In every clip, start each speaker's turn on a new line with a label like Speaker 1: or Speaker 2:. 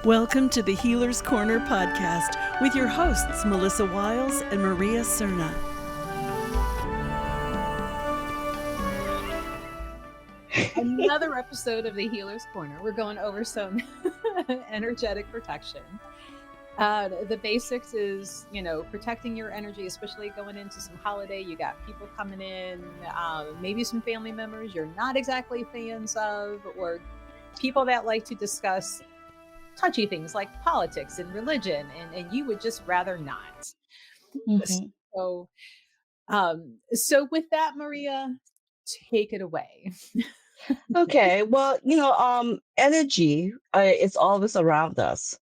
Speaker 1: Welcome to the Healer's Corner podcast with your hosts, Melissa Wiles and Maria Cerna.
Speaker 2: Another episode of the Healer's Corner. We're going over some energetic protection. The basics is, protecting your energy, especially going into some holiday. You got people coming in, maybe some family members you're not exactly fans of, or people that like to discuss touchy things like politics and religion, and you would just rather not.
Speaker 3: Mm-hmm.
Speaker 2: So with that, Maria, take it away.
Speaker 3: Okay, well, energy is always around us.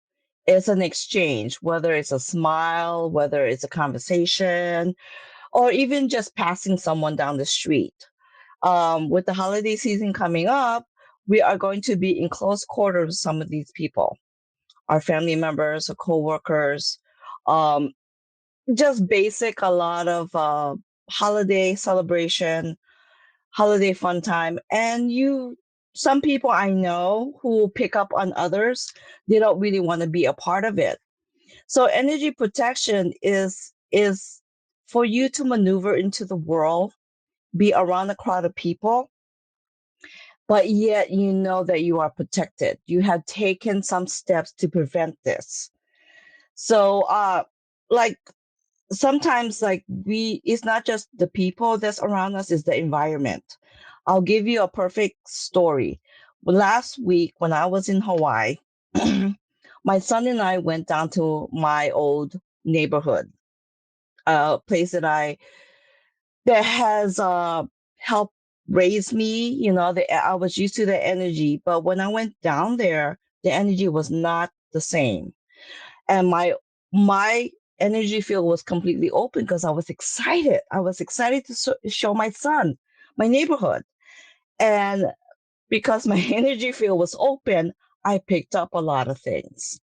Speaker 3: It's an exchange, whether it's a smile, whether it's a conversation, or even just passing someone down the street. With the holiday season coming up, we are going to be in close quarters with some of these people, our family members, our coworkers, um, just basic, a lot of holiday celebration, holiday fun time. And some people I know who pick up on others, they don't really want to be a part of it. So energy protection is for you to maneuver into the world, be around a crowd of people, but yet you know that you are protected. You have taken some steps to prevent this. So like sometimes it's not just the people that's around us, it's the environment. I'll give you a perfect story. Last week when I was in Hawaii, my son and I went down to my old neighborhood, a place that has helped raise me. I was used to the energy, but when I went down there, the energy was not the same. And my energy field was completely open because I was excited. I was excited to show my son my neighborhood. And because my energy field was open, I picked up a lot of things.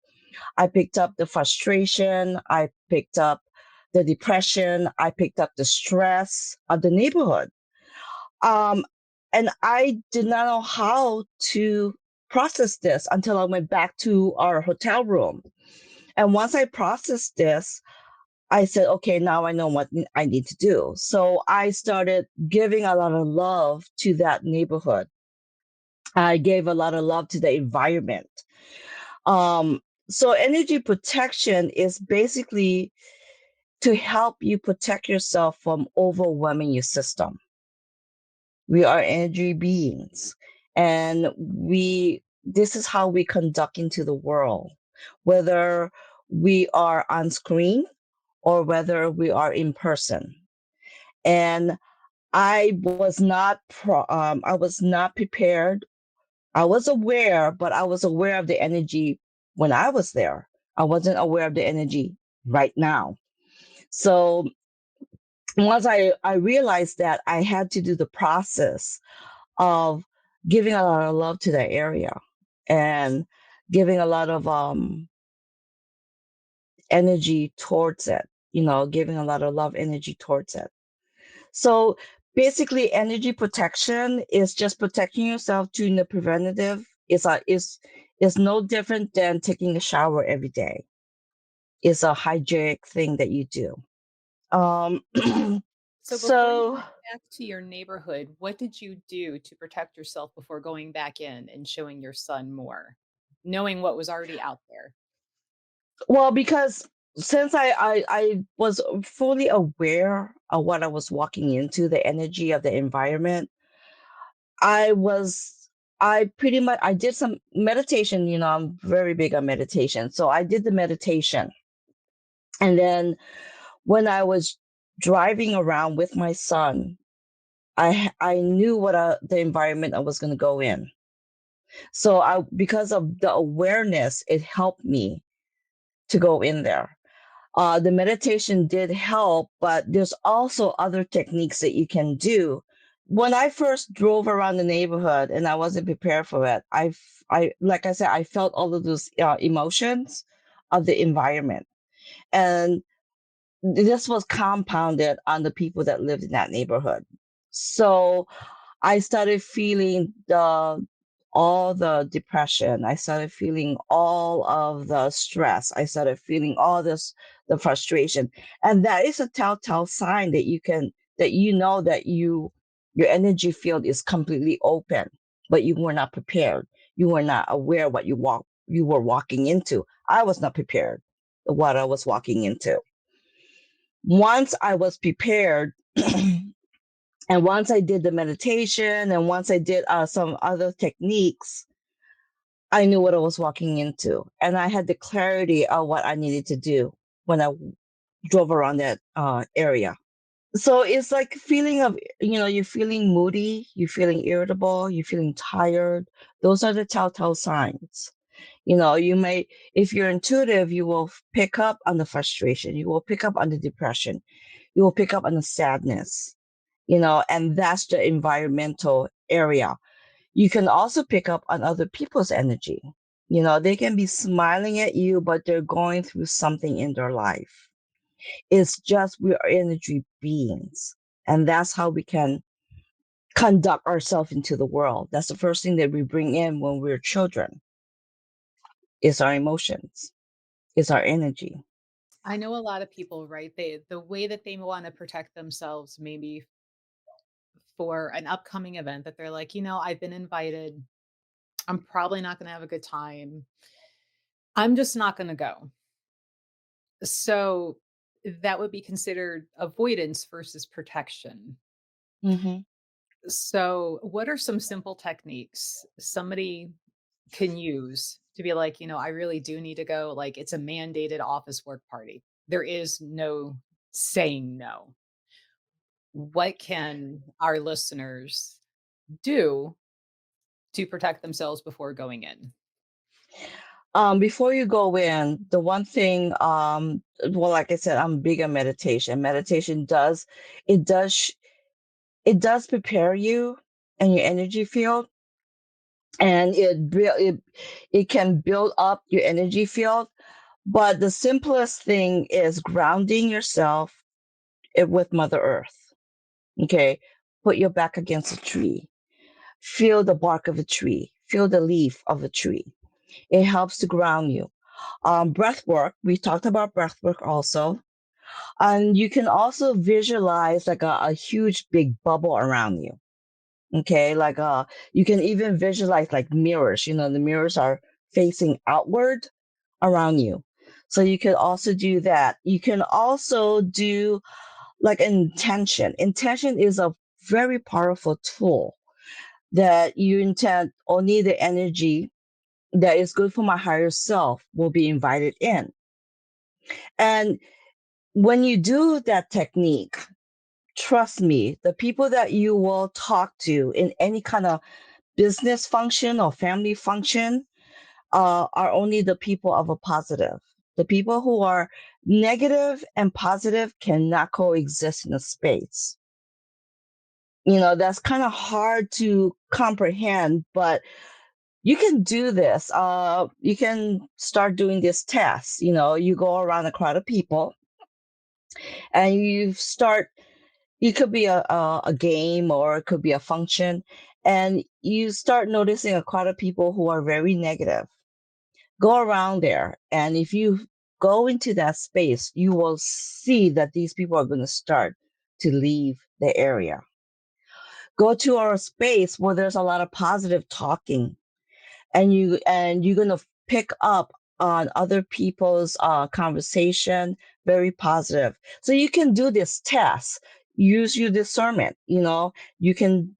Speaker 3: I picked up the frustration. I picked up the depression. I picked up the stress of the neighborhood. Um, and I did not know how to process this until I went back to our hotel room. And once I processed this, I said, okay, now I know what I need to do. So I started giving a lot of love to that neighborhood. I gave a lot of love to the environment. Um, so energy protection is basically to help you protect yourself from overwhelming your system. We are energy beings, and this is how we conduct into the world, whether we are on screen or whether we are in person. And I was not prepared. I was aware, but I was aware of the energy when I was there. I wasn't aware of the energy right now. So once I realized that, I had to do the process of giving a lot of love to that area and giving a lot of energy towards it, giving a lot of love energy towards it. So basically, energy protection is just protecting yourself doing the preventative. Is no different than taking a shower every day. It's a hygienic thing that you do. Um,
Speaker 2: So before you
Speaker 3: so
Speaker 2: went back to your neighborhood, what did you do to protect yourself before going back in and showing your son more, knowing what was already out there?
Speaker 3: well, because since I was fully aware of what I was walking into, the energy of the environment, I was I pretty much I did some meditation. I'm very big on meditation, so I did the meditation. And then when I was driving around with my son, I knew what the environment I was going to go in. So because of the awareness, it helped me to go in there. The meditation did help, but there's also other techniques that you can do. When I first drove around the neighborhood and I wasn't prepared for it, like I said, I felt all of those emotions of the environment. And this was compounded on the people that lived in that neighborhood. So I started feeling all the depression. I started feeling all of the stress. I started feeling all this, the frustration. And that is a telltale sign that that that your energy field is completely open, but you were not prepared. You were not aware what you were walking into. I was not prepared what I was walking into. Once I was prepared, and once I did the meditation, and once I did some other techniques, I knew what I was walking into, and I had the clarity of what I needed to do when I drove around that area. So it's like feeling of, you're feeling moody, you're feeling irritable, you're feeling tired. Those are the telltale signs. You may, if you're intuitive, you will pick up on the frustration, you will pick up on the depression, you will pick up on the sadness, and that's the environmental area. You can also pick up on other people's energy. They can be smiling at you, but they're going through something in their life. It's just we are energy beings. And that's how we can conduct ourselves into the world. That's the first thing that we bring in when we're children is our emotions, is our energy.
Speaker 2: I know a lot of people, right? The way that they want to protect themselves, maybe for an upcoming event that they're like, I've been invited. I'm probably not going to have a good time. I'm just not going to go. So that would be considered avoidance versus protection.
Speaker 3: Hmm.
Speaker 2: So, what are some simple techniques somebody can use to be like, I really do need to go? Like, it's a mandated office work party. There is no saying no. What can our listeners do to protect themselves before going in?
Speaker 3: Before you go in, the one thing, well, like I said, I'm big on meditation. Meditation it does, sh- it does prepare you and your energy field, and it can build up your energy field. But the simplest thing is grounding yourself with Mother Earth. Okay, put your back against a tree, feel the bark of a tree, feel the leaf of a tree. It helps to ground you. Breath work, we talked about breath work also. And you can also visualize like a huge big bubble around you. Okay, like you can even visualize like mirrors. The mirrors are facing outward around you. So you can also do that. You can also do like intention. Intention is a very powerful tool that you intend only the energy that is good for my higher self will be invited in. And when you do that technique, trust me, the people that you will talk to in any kind of business function or family function are only the people of a positive. The people who are negative and positive cannot coexist in a space. That's kind of hard to comprehend, but you can do this. You can start doing this test. You go around a crowd of people and it could be a game or it could be a function, and you start noticing a crowd of people who are very negative. Go around there, and if you go into that space, you will see that these people are going to start to leave the area. Go to our space where there's a lot of positive talking, and you're going to pick up on other people's conversation, very positive. So you can do this test, use your discernment. You can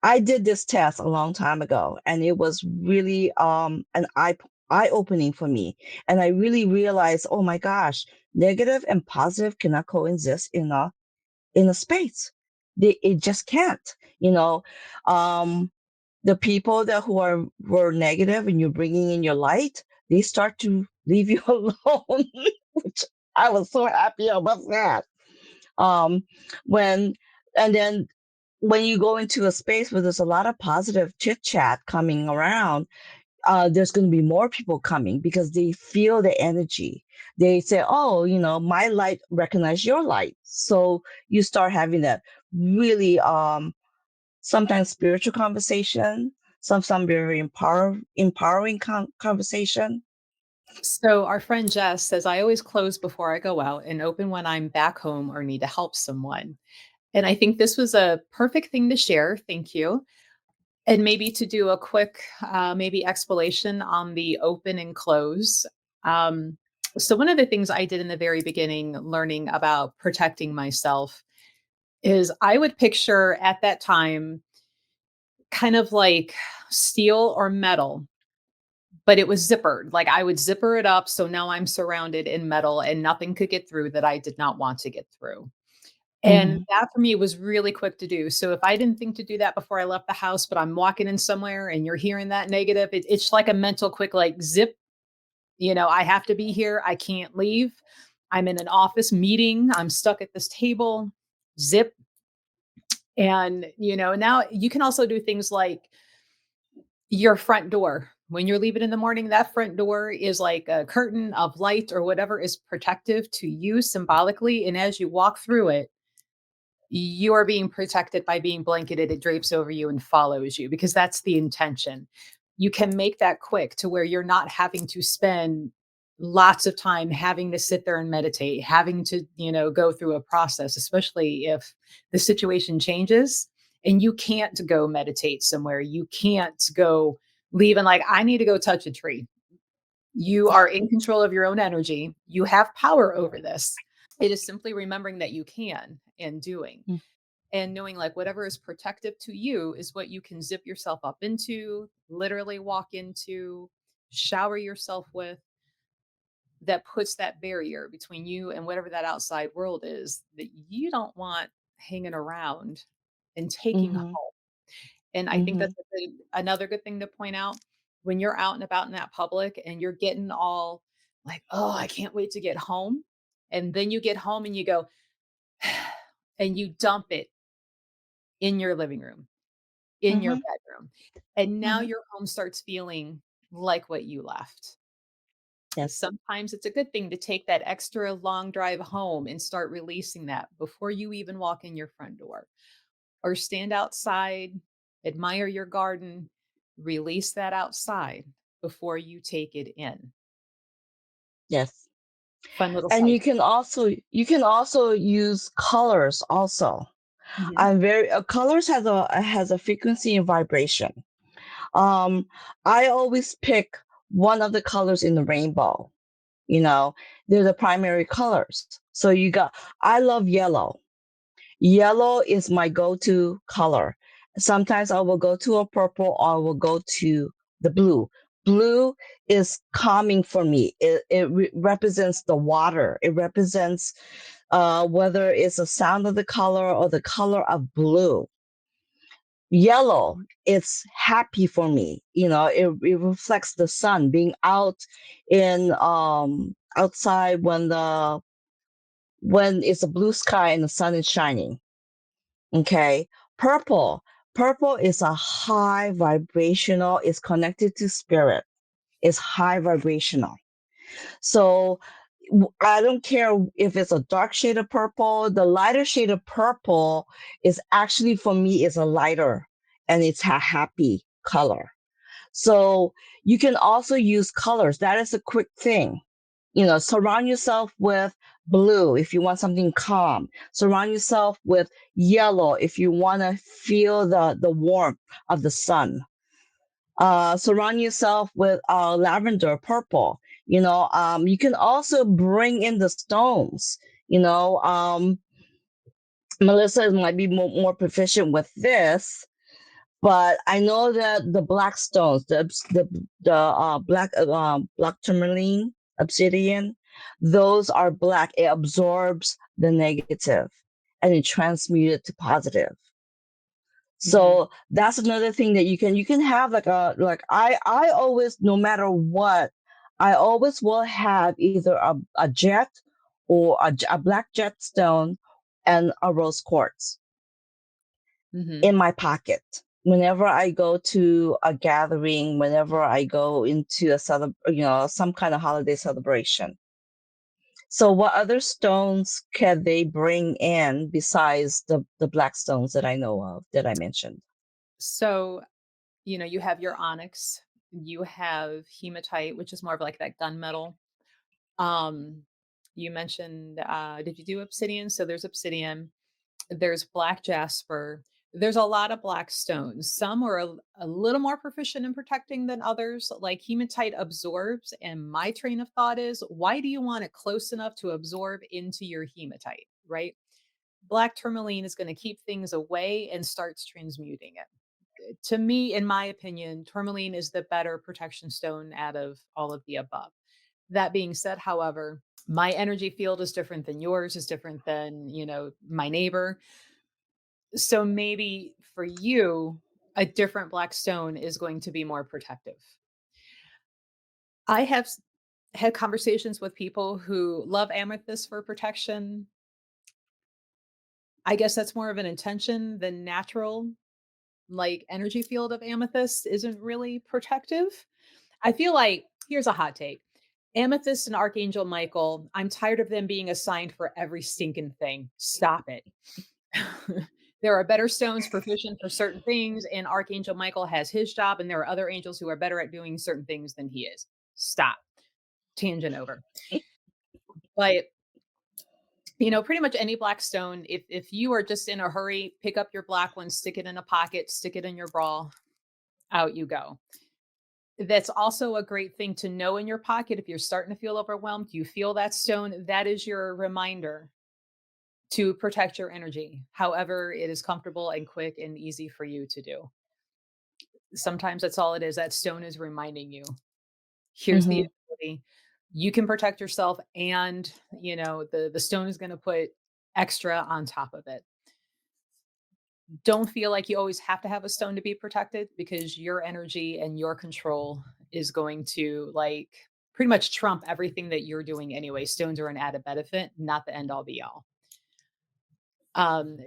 Speaker 3: I did this test a long time ago, and it was really an eye opening for me. And I really realized, oh my gosh, negative and positive cannot coexist in a space. It just can't. Um, the people that were negative and you're bringing in your light, they start to leave you alone, which I was so happy about that. Um, when and then when you go into a space where there's a lot of positive chit chat coming around, there's going to be more people coming because they feel the energy. They say, "Oh, my light recognize your light," so you start having that really sometimes spiritual conversation, some very empowering conversation.
Speaker 2: So our friend Jess says, I always close before I go out and open when I'm back home or need to help someone. And I think this was a perfect thing to share. Thank you. And maybe to do a quick, maybe explanation on the open and close. Um, so one of the things I did in the very beginning, learning about protecting myself, is I would picture at that time kind of like steel or metal, but it was zippered. Like I would zipper it up. So now I'm surrounded in metal and nothing could get through that I did not want to get through. And
Speaker 3: Hmm.
Speaker 2: that for me was really quick to do. So if I didn't think to do that before I left the house, but I'm walking in somewhere and you're hearing that negative, it's like a mental quick, like zip, I have to be here. I can't leave. I'm in an office meeting. I'm stuck at this table, zip. And, now you can also do things like your front door. When you're leaving in the morning, that front door is like a curtain of light or whatever is protective to you symbolically. And as you walk through it, you are being protected by being blanketed. It drapes over you and follows you because that's the intention. You can make that quick to where you're not having to spend lots of time having to sit there and meditate, having to, go through a process, especially if the situation changes and you can't go meditate somewhere. You can't go leave and like, I need to go touch a tree. You are in control of your own energy. You have power over this. It is simply remembering that you can and doing and knowing like whatever is protective to you is what you can zip yourself up into, literally walk into, shower yourself with, that puts that barrier between you and whatever that outside world is that you don't want hanging around and taking
Speaker 3: Hmm.
Speaker 2: home. And I think
Speaker 3: Hmm.
Speaker 2: that's another good thing to point out when you're out and about in that public and you're getting all like, oh, I can't wait to get home. And then you get home and you go, and you dump it in your living room, in your
Speaker 3: Hmm.
Speaker 2: bedroom. And now
Speaker 3: Hmm.
Speaker 2: your home starts feeling like what you left.
Speaker 3: Yes.
Speaker 2: Sometimes it's a good thing to take that extra long drive home and start releasing that before you even walk in your front door or stand outside, admire your garden, release that outside before you take it in.
Speaker 3: Yes.
Speaker 2: Fun little
Speaker 3: And
Speaker 2: side.
Speaker 3: you can also use colors also.
Speaker 2: Mhm.
Speaker 3: I'm very colors has a frequency and vibration. Um, I always pick one of the colors in the rainbow. You know, they're the primary colors. So I love yellow. Yellow is my go-to color. Sometimes I will go to a purple or I will go to the blue. Blue is calming for me. It represents the water. It represents whether it's the sound of the color or the color of blue. Yellow, it's happy for me. It reflects the sun, being out in outside when it's a blue sky and the sun is shining. Okay. Purple. Purple is a high vibrational, it's connected to spirit. It's high vibrational. So I don't care if it's a dark shade of purple. The lighter shade of purple is actually for me is a lighter and it's a happy color. So you can also use colors. That is a quick thing. Surround yourself with blue if you want something calm. Surround yourself with yellow if you want to feel the warmth of the sun. Surround yourself with lavender, purple. You can also bring in the stones. You know, Melissa might be more proficient with this, but I know that the black stones, black tourmaline, obsidian, those are black. It absorbs the negative and it transmutes it to positive.
Speaker 2: Mhm.
Speaker 3: So that's another thing that you can have I always, no matter what, I always will have either a jet or a black jet stone and a rose quartz
Speaker 2: Mhm.
Speaker 3: in my pocket whenever I go to a gathering, whenever I go into some kind of holiday celebration. So what other stones can they bring in besides the black stones that I know of that I mentioned?
Speaker 2: So you have your onyx, you have hematite, which is more of like that gunmetal. Um, you mentioned, did you do obsidian? So there's obsidian, there's black jasper. There's a lot of black stones. Some are a little more proficient in protecting than others. Like hematite absorbs, and my train of thought is, why do you want it close enough to absorb into your hematite, right? Black tourmaline is going to keep things away and starts transmuting it. To me, in my opinion, tourmaline is the better protection stone out of all of the above. That being said, however, my energy field is different than yours, is different than, my neighbor. So maybe for you, a different black stone is going to be more protective. I have had conversations with people who love amethyst for protection. I guess that's more of an intention than natural. Like energy field of amethyst isn't really protective. I feel like here's a hot take. Amethyst and Archangel Michael, I'm tired of them being assigned for every stinking thing. Stop it. There are better stones proficient for certain things, and Archangel Michael has his job, and there are other angels who are better at doing certain things than he is. Stop. Tangent over. But pretty much any black stone, if you are just in a hurry, pick up your black one, stick it in a pocket, stick it in your bra, out you go. That's also a great thing to know in your pocket. If you're starting to feel overwhelmed, you feel that stone, that is your reminder to protect your energy, however it is comfortable and quick and easy for you to do. Sometimes that's all it is. That stone is reminding you, here's the
Speaker 3: Hmm.
Speaker 2: ability. You can protect yourself, and the stone is going to put extra on top of it. Don't feel like you always have to have a stone to be protected, because your energy and your control is going to like pretty much trump everything that you're doing anyway. Stones are an added benefit, not the end all be all.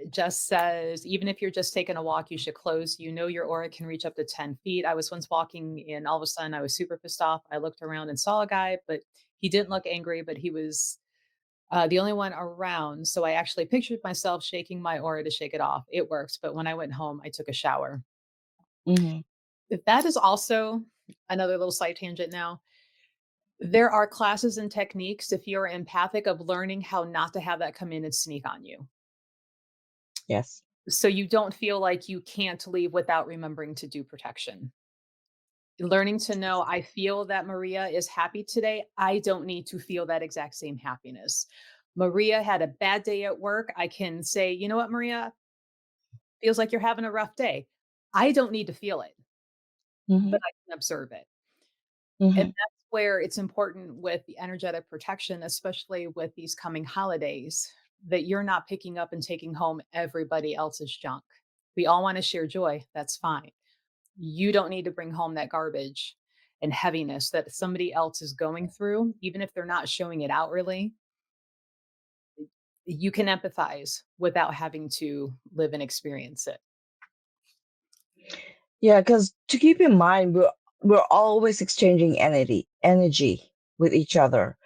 Speaker 2: Just says, even if you're just taking a walk, you should close. Your aura can reach up to 10 feet. I was once walking and all of a sudden I was super pissed off. I looked around and saw a guy, but he didn't look angry, but he was the only one around. So I actually pictured myself shaking my aura to shake it off. It worked. But when I went home, I took a shower.
Speaker 3: Hmm.
Speaker 2: That is also another little side tangent now. There are classes and techniques, if you're empathic, of learning how not to have that come in and sneak on you.
Speaker 3: Yes.
Speaker 2: So you don't feel like you can't leave without remembering to do protection. Learning to know, I feel that Maria is happy today. I don't need to feel that exact same happiness. Maria had a bad day at work. I can say, you know what, Maria, feels like you're having a rough day. I don't need to feel it,
Speaker 3: Hmm.
Speaker 2: but I can observe it. And
Speaker 3: Hmm.
Speaker 2: that's where it's important with the energetic protection, especially with these coming holidays, that you're not picking up and taking home everybody else's junk. We all want to share joy. That's fine. You don't need to bring home that garbage and heaviness that somebody else is going through, even if they're not showing it outwardly. You can empathize without having to live and experience it.
Speaker 3: Yeah, because to keep in mind, we're always exchanging energy with each other,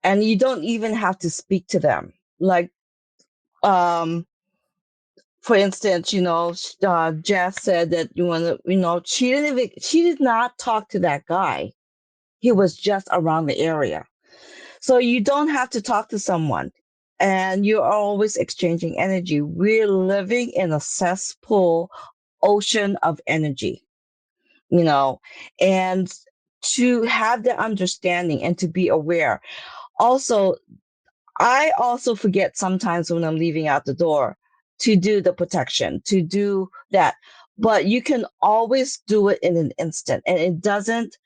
Speaker 3: and you don't even have to speak to them. Like, um, for instance, Jess said that she did not talk to that guy. He was just around the area. So you don't have to talk to someone, and you're always exchanging energy. We're living in a cesspool ocean of energy, you know, and to have the understanding and to be aware. Also, I also forget sometimes when I'm leaving out the door to do the protection, to do that. But you can always do it in an instant, and it doesn't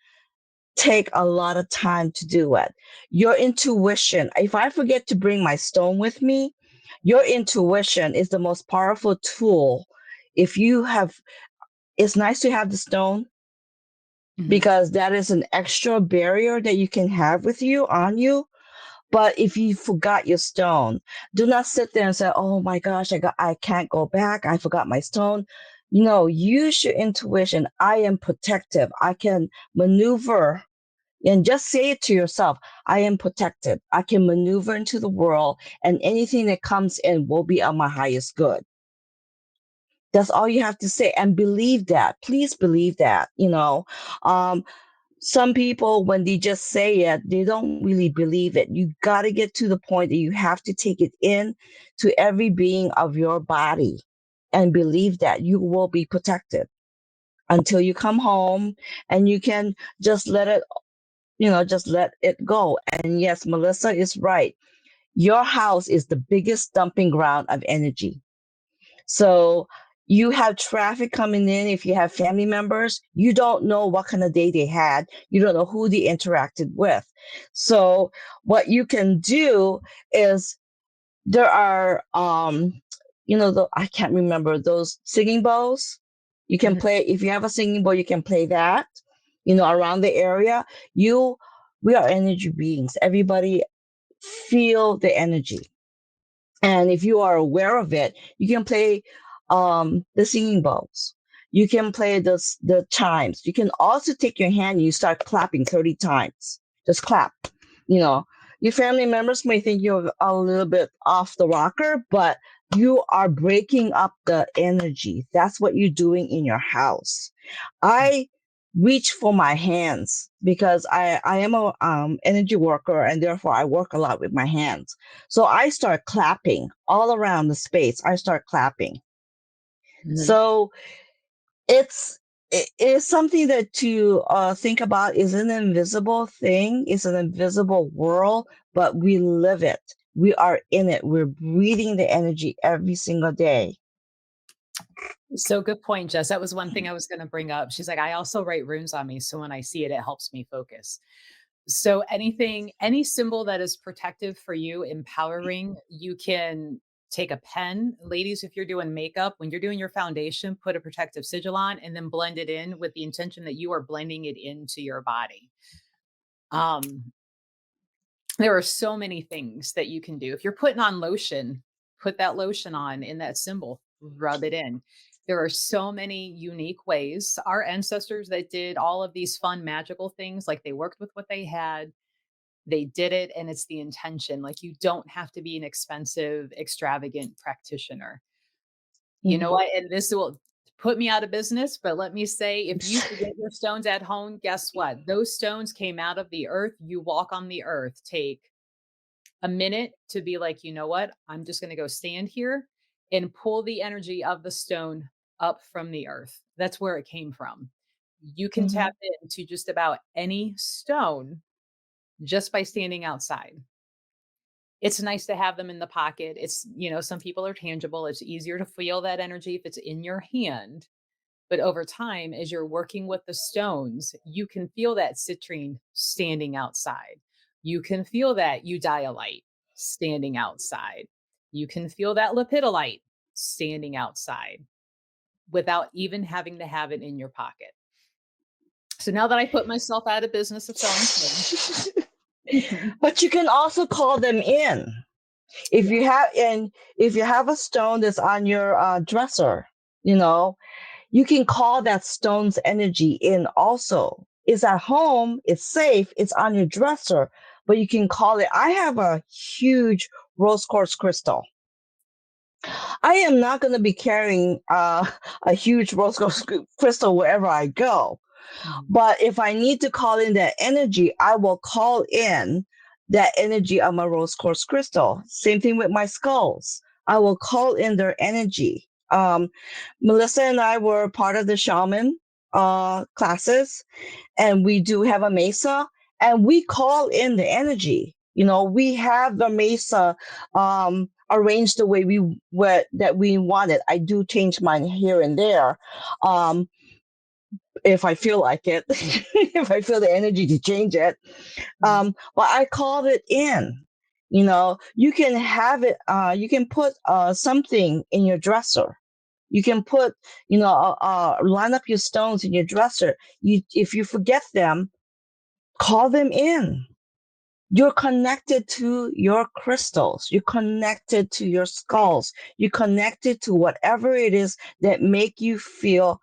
Speaker 3: take a lot of time to do it. Your intuition, if I forget to bring my stone with me, your intuition is the most powerful tool. If you have, it's nice to have the stone
Speaker 2: Mhm.
Speaker 3: because that is an extra barrier that you can have with you on you. But if you forgot your stone, do not sit there and say, "Oh my gosh, I can't go back. I forgot my stone." Use your intuition. I am protective. I can maneuver. And just say it to yourself, I am protected. I can maneuver into the world, and anything that comes in will be on my highest good. That's all you have to say, and believe that. Please believe that. Um, some people, when they just say it, they don't really believe it. You got to get to the point that you have to take it in to every being of your body and believe that you will be protected until you come home, and you can just let it, just let it go. And yes, Melissa is right. Your house is the biggest dumping ground of energy. So you have traffic coming in. If you have family members, you don't know what kind of day they had. You don't know who they interacted with. So what you can do is, there are, I can't remember those singing bowls. You can
Speaker 2: Mhm.
Speaker 3: play, if you have a singing bowl, you can play that, around the area. We are energy beings. Everybody feel the energy. And if you are aware of it, you can play the singing bowls. You can play the chimes. You can also take your hand and you start clapping 30 times. Just clap. You know, your family members may think you're a little bit off the rocker, but you are breaking up the energy. That's what you're doing in your house. I reach for my hands because I am a energy worker, and therefore I work a lot with my hands. So I start clapping all around the space. I start clapping.
Speaker 2: Mhm.
Speaker 3: So it is something that to think about. Is an invisible thing. It's an invisible world, but we live it. We are in it. We're breathing the energy every single day.
Speaker 2: So good point, Jess. That was one thing I was going to bring up. She's like, I also write runes on me. So when I see it, it helps me focus. So any symbol that is protective for you, empowering, you can take a pen. Ladies, if you're doing makeup, when you're doing your foundation, put a protective sigil on and then blend it in with the intention that you are blending it into your body. Um, there are so many things that you can do. If you're putting on lotion, put that lotion on in that symbol, rub it in. There are so many unique ways. Our ancestors that did all of these fun, magical things, like they worked with what they had, they did it, and it's the intention. Like you don't have to be an expensive, extravagant practitioner. You know
Speaker 3: Mhm.
Speaker 2: what? And this will put me out of business, but let me say, if you forget your stones at home, guess what? Those stones came out of the earth. You walk on the earth. Take a minute to be like, you know what? I'm just going to go stand here and pull the energy of the stone up from the earth. That's where it came from. You can tap
Speaker 3: Mhm.
Speaker 2: into just about any stone just by standing outside. It's nice to have them in the pocket. Some people are tangible. It's easier to feel that energy if it's in your hand. But over time, as you're working with the stones, you can feel that citrine standing outside. You can feel that eudialyte standing outside. You can feel that lepidolite standing outside without even having to have it in your pocket. So now that I put myself out of business of selling stones,
Speaker 3: But you can also call them in. If
Speaker 2: yeah.
Speaker 3: you have and if you have a stone that's on your dresser, you know, you can call that stone's energy in also. It's at home, it's safe, it's on your dresser, but you can call it. I have a huge rose quartz crystal. I am not going to be carrying a huge rose quartz crystal wherever I go.
Speaker 2: Mhm.
Speaker 3: But if I need to call in that energy, I will call in that energy of my rose quartz crystal. Same thing with my skulls. I will call in their energy. Melissa and I were part of the shaman classes, and we do have a mesa, and we call in the energy. We have the mesa arranged the way that we want it. I do change mine here and there. If I feel like it, if I feel the energy to change it.
Speaker 2: Mhm.
Speaker 3: But I called it in. You can have it, you can put something in your dresser. You can put, line up your stones in your dresser. If you forget them, call them in. You're connected to your crystals. You're connected to your skulls. You're connected to whatever it is that make you feel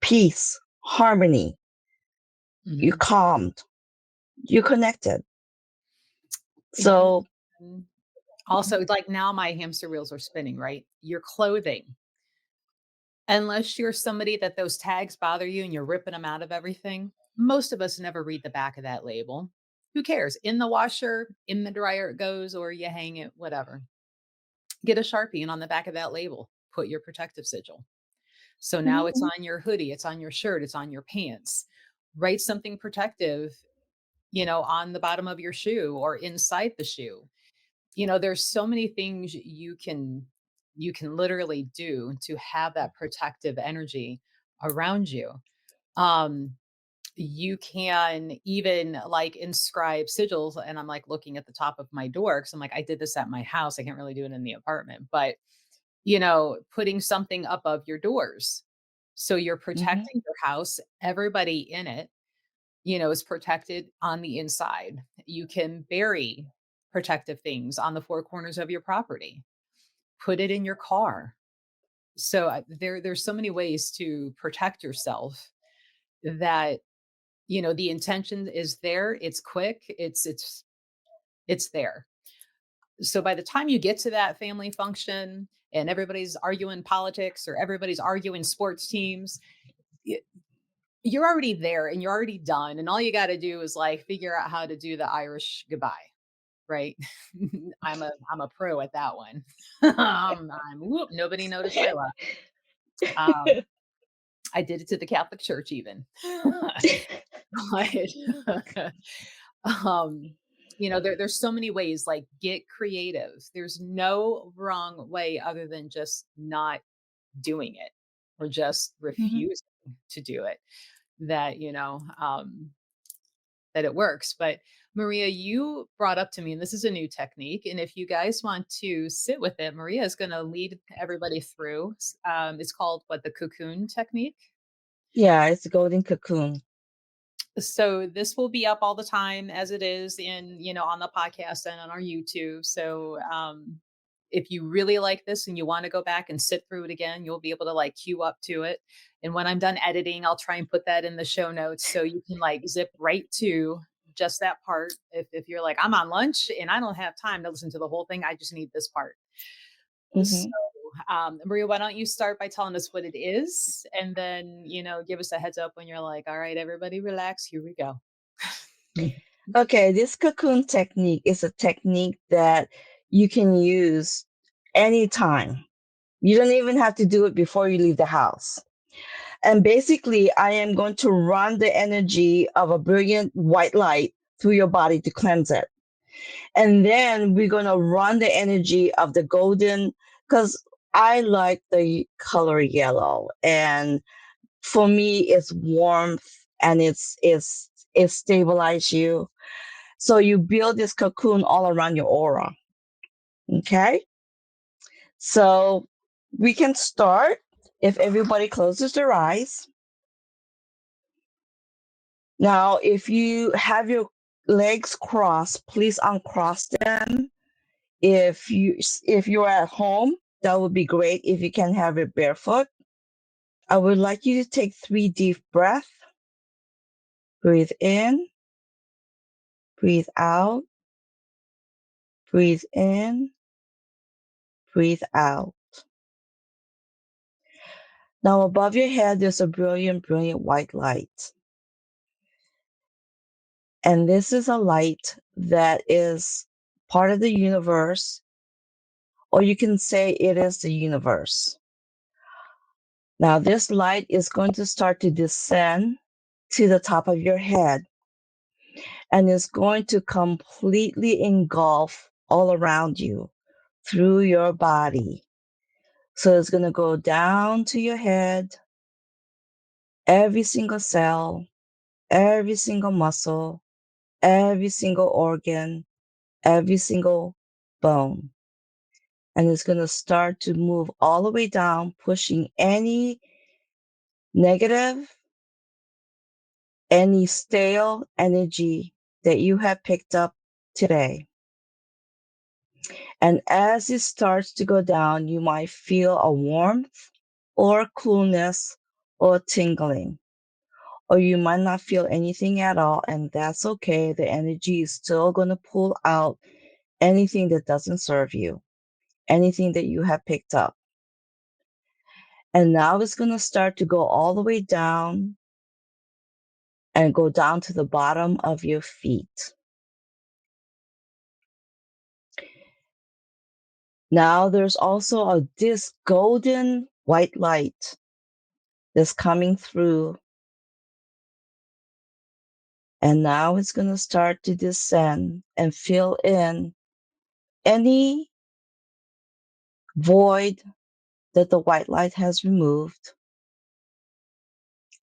Speaker 3: peace, harmony. You're
Speaker 2: Mhm.
Speaker 3: calmed. You're connected.
Speaker 2: Yeah.
Speaker 3: So,
Speaker 2: And also, like now my hamster wheels are spinning, right? Your clothing. Unless you're somebody that those tags bother you and you're ripping them out of everything, most of us never read the back of that label. Who cares? In the washer, in the dryer it goes, or you hang it, whatever. Get a Sharpie and on the back of that label, put your protective sigil. So now it's
Speaker 3: Mhm,
Speaker 2: on your hoodie, it's on your shirt, it's on your pants. Write something protective, on the bottom of your shoe or inside the shoe. There's so many things you can literally do to have that protective energy around you. Um, you can even like inscribe sigils, and I'm like looking at the top of my door because I'm like, I did this at my house. I can't really do it in the apartment, but putting something above your doors. So you're
Speaker 3: mhm,
Speaker 2: protecting your house, everybody in it, is protected on the inside. You can bury protective things on the four corners of your property. Put it in your car. So there's so many ways to protect yourself that the intention is there. It's quick. It's there. So by the time you get to that family function and everybody's arguing politics or everybody's arguing sports teams, y- you're already there and you're already done. And all you got to do is like figure out how to do the Irish goodbye, right? I'm a pro at that one. Nobody noticed I left. Um, I did it to the Catholic Church even. But, um, there's so many ways, like get creative. There's no wrong way other than just not doing it or just
Speaker 3: mhm.
Speaker 2: refusing to do it that, that it works. But Maria, you brought up to me, and this is a new technique. And if you guys want to sit with it, Maria is going to lead everybody through. It's called what, the cocoon technique.
Speaker 3: Yeah, it's a golden cocoon.
Speaker 2: So this will be up all the time as it is on the podcast and on our YouTube. So if you really like this and you want to go back and sit through it again, you'll be able to like queue up to it. And when I'm done editing, I'll try and put that in the show notes so you can like zip right to just that part. If you're like, I'm on lunch and I don't have time to listen to the whole thing, I just need this part. So,
Speaker 3: Mhm.
Speaker 2: Maria, why don't you start by telling us what it is, and then give us a heads up when you're like, "All right, everybody, relax. Here we go."
Speaker 3: Okay, this cocoon technique is a technique that you can use anytime. You don't even have to do it before you leave the house. And basically, I am going to run the energy of a brilliant white light through your body to cleanse it. And then we're going to run the energy of the golden, because I like the color yellow. And for me, it's warmth and it stabilizes you. So you build this cocoon all around your aura. Okay. So we can start if everybody closes their eyes. Now, if you have your legs crossed, please uncross them. If you're at home, that would be great if you can have it barefoot. I would like you to take 3 deep breaths. Breathe in, breathe out, breathe in, breathe out. Now above your head, there's a brilliant, brilliant white light. And this is a light that is part of the universe, or you can say it is the universe. Now, this light is going to start to descend to the top of your head and is going to completely engulf all around you through your body. So it's going to go down to your head, every single cell, every single muscle, every single organ, every single bone. And it's going to start to move all the way down, pushing any negative, any stale energy that you have picked up today. And as it starts to go down, you might feel a warmth or coolness or tingling, or you might not feel anything at all. And that's okay. The energy is still going to pull out anything that doesn't serve you, anything that you have picked up. And now it's going to start to go all the way down and go down to the bottom of your feet. Now there's also this golden white light that's coming through. And now it's going to start to descend and fill in any void that the white light has removed.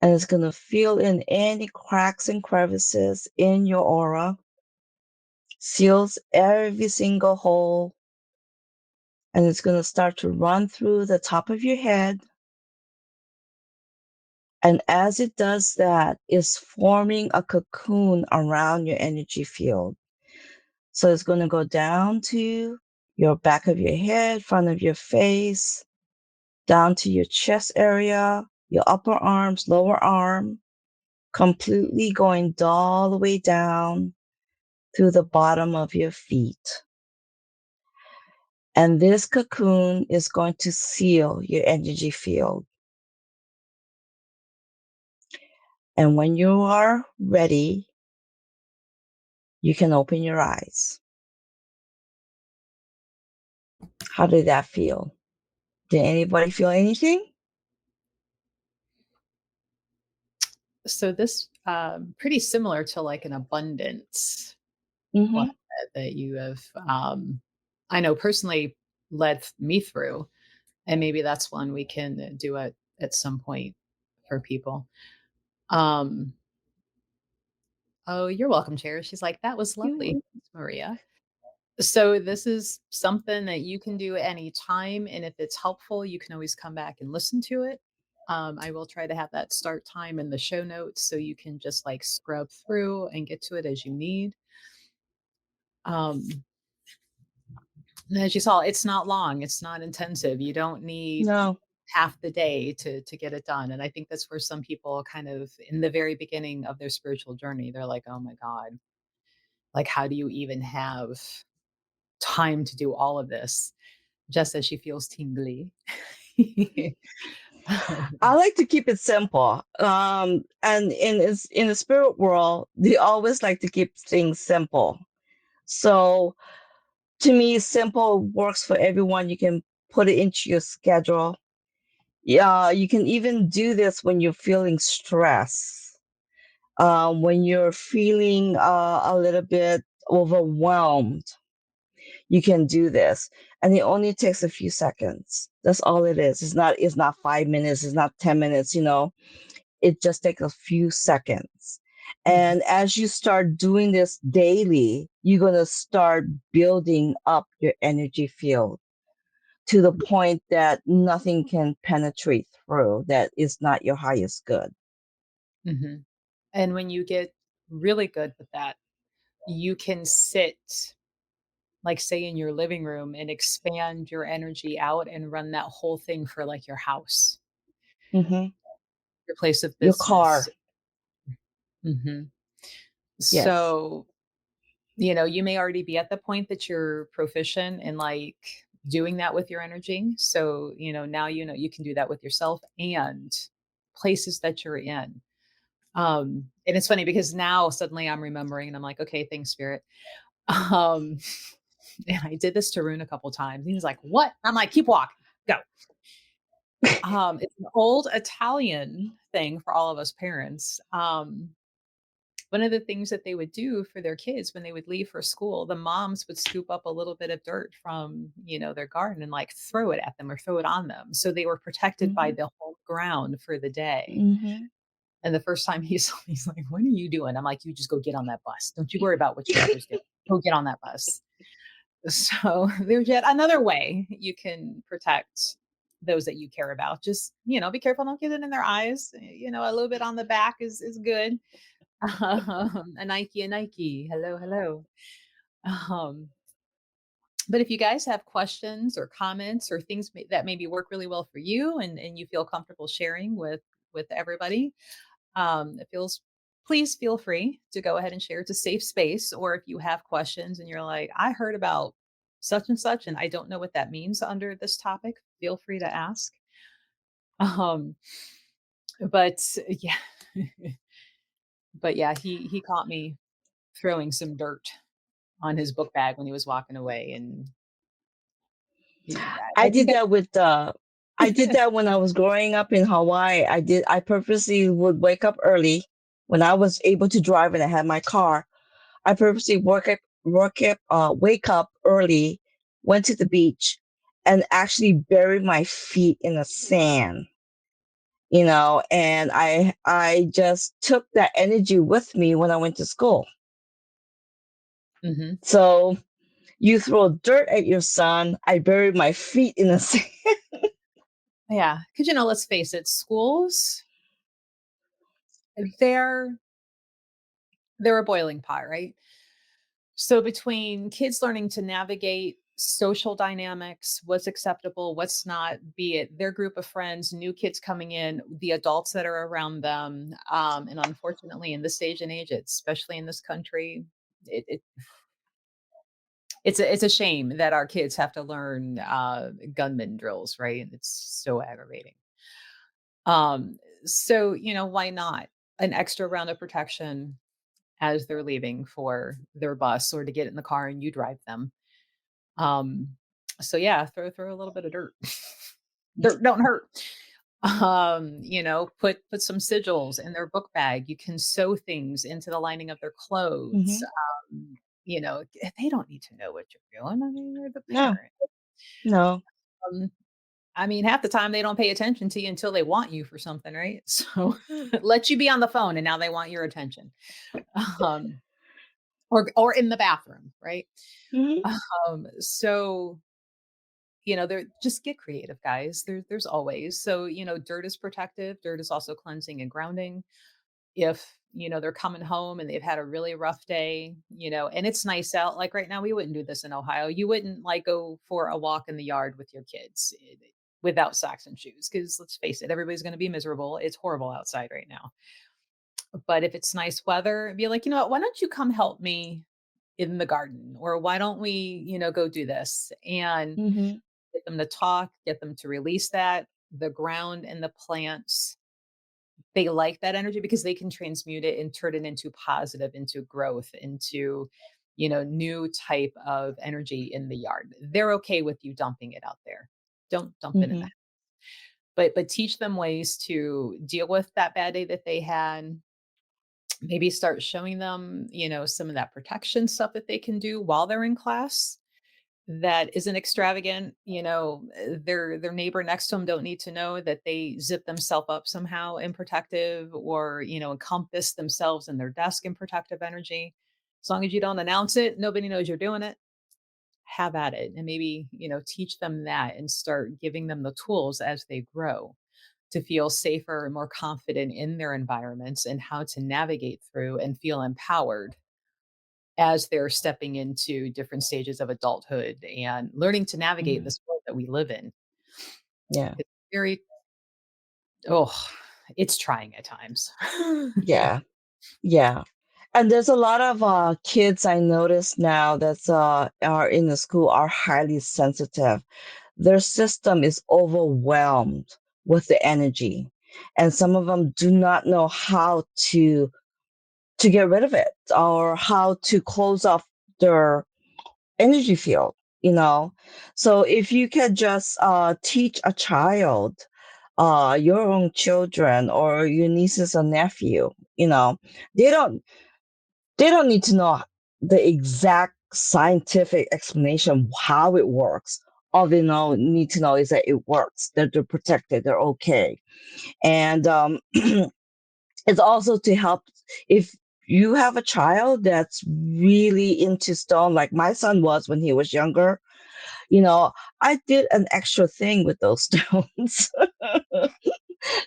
Speaker 3: And it's going to fill in any cracks and crevices in your aura, seals every single hole, and it's going to start to run through the top of your head. And as it does that, it's forming a cocoon around your energy field. So it's going to go down to your back of your head, front of your face, down to your chest area, your upper arms, lower arm, completely going all the way down through the bottom of your feet. And this cocoon is going to seal your energy field. And when you are ready, you can open your eyes. How did that feel? Did anybody feel anything?
Speaker 2: So this pretty similar to like an abundance one
Speaker 3: Mm-hmm.
Speaker 2: that you have, I know personally led me through, and maybe that's one we can do at some point for people. Um, oh, you're welcome, Chair. She's like, that was lovely,
Speaker 3: You.
Speaker 2: Thanks, Maria. So this is something that you can do anytime, and if it's helpful, you can always come back and listen to it. I will try to have that start time in the show notes so you can just like scrub through and get to it as you need. Um, and as you saw, it's not long, it's not intensive. You don't need
Speaker 3: No.
Speaker 2: half the day to get it done. And I think that's where some people kind of in the very beginning of their spiritual journey, they're like, oh my God, like how do you even have time to do all of this? Just as she feels tingly.
Speaker 3: I like to keep it simple. And in the spirit world, they always like to keep things simple. So to me, simple works for everyone. You can put it into your schedule. Yeah, you can even do this when you're feeling stress, when you're feeling a little bit overwhelmed. You can do this, and it only takes a few seconds. That's all it is. It's not 5 minutes. It's not 10 minutes. It just takes a few seconds.
Speaker 2: Mhm,
Speaker 3: And as you start doing this daily, you're going to start building up your energy field to the point that nothing can penetrate through that is not your highest good.
Speaker 2: mhm. And when you get really good with that, you can sit, like, say, in your living room and expand your energy out and run that whole thing for, like, your house,
Speaker 3: Hmm.
Speaker 2: your place of
Speaker 3: Your
Speaker 2: business.
Speaker 3: car.
Speaker 2: Mhm.
Speaker 3: Yes.
Speaker 2: So, you may already be at the point that you're proficient in, like, doing that with your energy. So, now you can do that with yourself and places that you're in. And it's funny because now suddenly I'm remembering and I'm like, okay, thanks, spirit. Um, and I did this to Rune a couple times. He's like, what? I'm like, keep walking, go. It's an old Italian thing for all of us parents. One of the things that they would do for their kids when they would leave for school, the moms would scoop up a little bit of dirt from, their garden and like throw it at them or throw it on them. So they were protected by
Speaker 3: Hmm.
Speaker 2: the home ground for the day.
Speaker 3: Hmm.
Speaker 2: And the first time he saw me, he's like, "What are you doing?" I'm like, "You just go get on that bus. Don't you worry about what your mother's doing. Go get on that bus." So there's yet another way you can protect those that you care about. Just, be careful, don't get it in their eyes. A little bit on the back is good. A Nike. Hello, hello. Um, but if you guys have questions or comments or things that maybe work really well for you and you feel comfortable sharing with everybody, it feels please feel free to go ahead and share. It's a safe space. Or if you have questions and you're like, I heard about such and such, and I don't know what that means under this topic, feel free to ask. Um, but yeah, but yeah, he caught me throwing some dirt on his book bag when he was walking away, and
Speaker 3: I
Speaker 2: I
Speaker 3: did
Speaker 2: think
Speaker 3: that with I did that when I was growing up in Hawaii. I purposely would wake up early when I was able to drive and I had my car. I purposely wake up early, went to the beach, and actually buried my feet in the sand, and I just took that energy with me when I went to school.
Speaker 2: Mhm.
Speaker 3: So you throw dirt at your son, I buried my feet in the sand.
Speaker 2: Yeah, because let's face it, schools, they're they're a boiling pot, right? So between kids learning to navigate social dynamics, what's acceptable, what's not, be it their group of friends, new kids coming in, the adults that are around them, and unfortunately, in this age and age, especially in this country, it it's a shame that our kids have to learn gunman drills, right? It's so aggravating. So why not an extra round of protection as they're leaving for their bus or to get in the car and you drive them. Um, so yeah, throw a little bit of dirt. Dirt don't hurt. Put some sigils in their book bag. You can sew things into the lining of their clothes.
Speaker 3: Hmm.
Speaker 2: They don't need to know what you're doing. I mean, you're the
Speaker 3: No,
Speaker 2: parent.
Speaker 3: no.
Speaker 2: Um, I mean, half the time they don't pay attention to you until they want you for something, right? So let you be on the phone and now they want your attention. Um, or in the bathroom, right?
Speaker 3: Hmm.
Speaker 2: So there, just get creative, guys. There's always, so dirt is protective. Dirt is also cleansing and grounding. If they're coming home and they've had a really rough day, and it's nice out. Like right now, we wouldn't do this in Ohio. You wouldn't like go for a walk in the yard with your kids without socks and shoes, because let's face it, everybody's going to be miserable. It's horrible outside right now. But if it's nice weather, be like, what, why don't you come help me in the garden? Or why don't we, go do this? And
Speaker 3: Hmm.
Speaker 2: get them to talk, get them to release that. The ground and the plants, they like that energy because they can transmute it and turn it into positive, into growth, into, new type of energy in the yard. They're okay with you dumping it out there. Don't dump it in the,
Speaker 3: Hmm.
Speaker 2: but teach them ways to deal with that bad day that they had. Maybe start showing them, some of that protection stuff that they can do while they're in class that isn't extravagant. Their neighbor next to them don't need to know that they zip themselves up somehow in protective, or encompass themselves in their desk in protective energy. As long as you don't announce it, nobody knows you're doing it. Have at it, and maybe teach them that and start giving them the tools as they grow to feel safer and more confident in their environments and how to navigate through and feel empowered as they're stepping into different stages of adulthood and learning to navigate
Speaker 3: Hmm.
Speaker 2: this world that we live in.
Speaker 3: Yeah,
Speaker 2: It's very, oh, it's trying at times.
Speaker 3: yeah, yeah. And there's a lot of kids I notice now that's are in the school are highly sensitive. Their system is overwhelmed with the energy, and some of them do not know how to get rid of it or how to close off their energy field. you know so if you can just teach a child, your own children or your nieces or nephew, they don't they don't need to know the exact scientific explanation how it works. All they need to know is that it works, that they're protected, they're okay. And it's also to help if you have a child that's really into stone, like my son was when he was younger. I did an extra thing with those stones.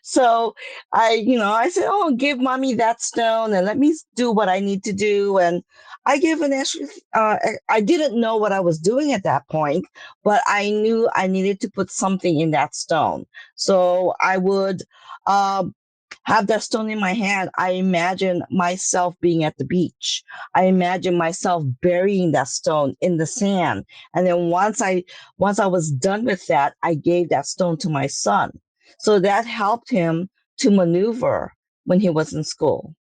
Speaker 3: So I said, "Oh, give mommy that stone and let me do what I need to do." And I give an extra. I didn't know what I was doing at that point, but I knew I needed to put something in that stone. So I would uh, have that stone in my hand. I imagine myself being at the beach. I imagine myself burying that stone in the sand. And then once I was done with that, I gave that stone to my son. So that helped him to maneuver when he was in school.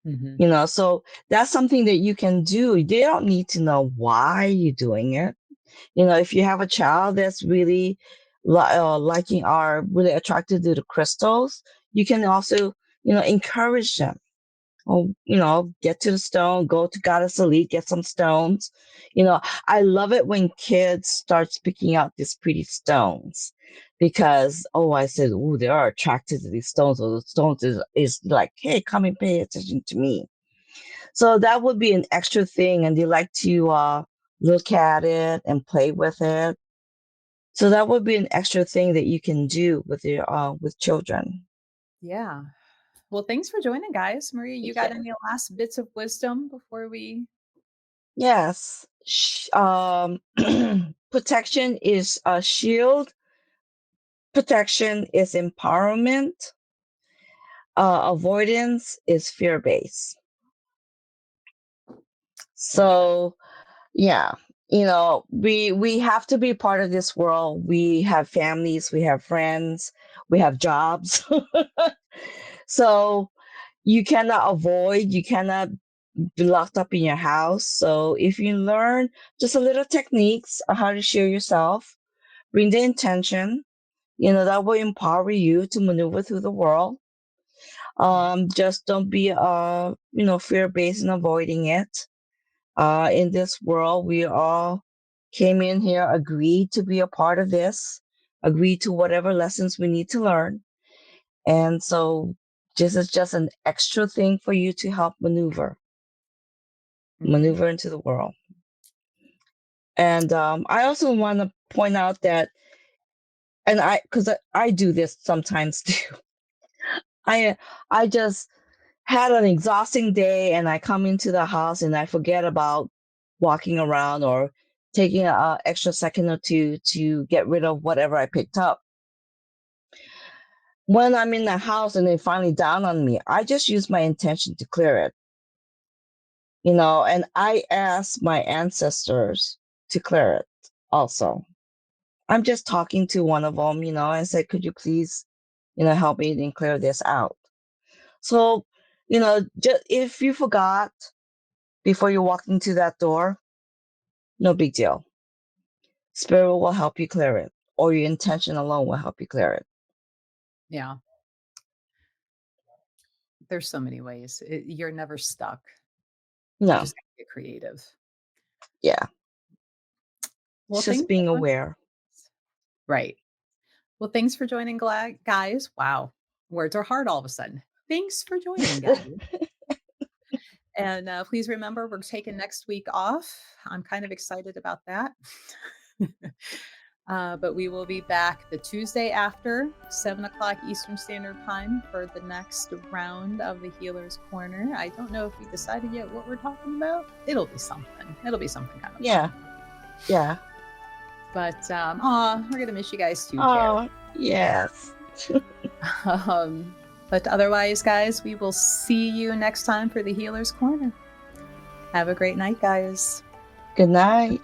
Speaker 2: Mm-hmm.
Speaker 3: So that's something that you can do. They don't need to know why you're doing it. If you have a child that's really liking or really attracted to the crystals, you can also, encourage them. Or, get to the stone, go to Goddess Elite, get some stones. I love it when kids start picking out these pretty stones because, I said, oh, they are attracted to these stones. Or the stones is like, hey, come and pay attention to me. So that would be an extra thing. And they like to look at it and play with it. So that would be an extra thing that you can do with your with children.
Speaker 2: Yeah. Well, thanks for joining, guys. Maria, you got
Speaker 3: Yeah.
Speaker 2: any last bits of wisdom before we?
Speaker 3: Yes. Protection is a shield. Protection is empowerment. Avoidance is fear based.
Speaker 2: Okay.
Speaker 3: So yeah, we have to be part of this world. We have families, we have friends, we have jobs. So you cannot avoid, you cannot be locked up in your house. So if you learn just a little techniques on how to share yourself, bring the intention, that will empower you to maneuver through the world. Just don't be fear based and avoiding it. In this world, we all came in here, agreed to be a part of this, agreed to whatever lessons we need to learn. And so this is just an extra thing for you to help
Speaker 2: Mm-hmm.
Speaker 3: maneuver into the world. And I also want to point out that, and because I do this sometimes too. I I just had an exhausting day, and I come into the house and I forget about walking around or taking an extra second or two to get rid of whatever I picked up. When I'm in the house and they finally down on me, I just use my intention to clear it. And I ask my ancestors to clear it also. I'm just talking to one of them, and said, could you please, help me and clear this out? So, just if you forgot before you walk into that door, no big deal. Spirit will help you clear it, or your intention alone will help you clear it.
Speaker 2: Yeah. There's so many ways. You're never stuck. You
Speaker 3: No,
Speaker 2: just have to get creative.
Speaker 3: yeah,
Speaker 2: Well,
Speaker 3: it's just
Speaker 2: thanks
Speaker 3: being
Speaker 2: for joining.
Speaker 3: aware.
Speaker 2: Right. Well, thanks for joining, guys. Wow. Words are hard all of a sudden. Thanks for joining, guys. And please remember, we're taking next week off. I'm kind of excited about that. But we will be back the Tuesday after 7 o'clock Eastern Standard Time for the next round of the Healer's Corner. I don't know if we decided yet what we're talking about. It'll be something. It'll be something kind of
Speaker 3: Yeah,
Speaker 2: fun.
Speaker 3: yeah.
Speaker 2: But we're gonna miss you guys too, Jerry.
Speaker 3: Oh, yes.
Speaker 2: But otherwise, guys, we will see you next time for the Healer's Corner. Have a great night, guys.
Speaker 3: Good night.